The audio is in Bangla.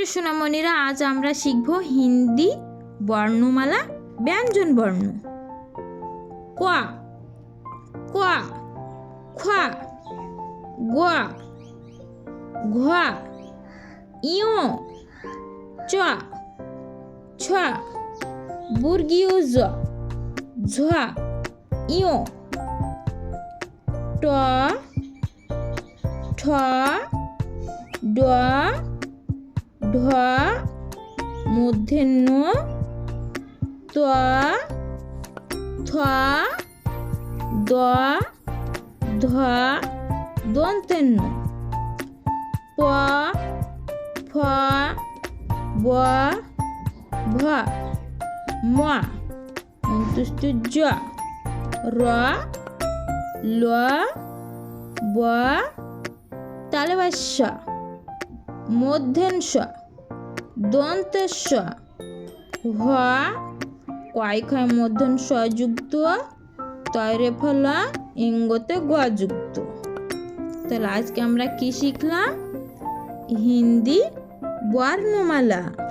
সোনামণিরা, আজ আমরা শিখব হিন্দি বর্ণমালা ব্যঞ্জন বর্ণ। ক, ক, খ, গ, ঘ, ইয়, চ, ছ, বর্গীয় জ, ঝ, ইয়, ট, ঠ, ড, ঢ, মূর্ধন্য ত, থ, দ, ধ, দন্তেন্য প, ফ, ব, ভ, ম, অন্ত্যেষ্ঠ জ, র, ল, ব, তালব্য শ, মূর্ধন্য ষ, দন্তের স, হ, কয়খায় মূর্ধন্য স যুক্ত, তয়রে ফলা ইঙ্গতে গ যুক্ত। তাহলে আজকে আমরা কি শিখলাম? হিন্দি বর্ণমালা।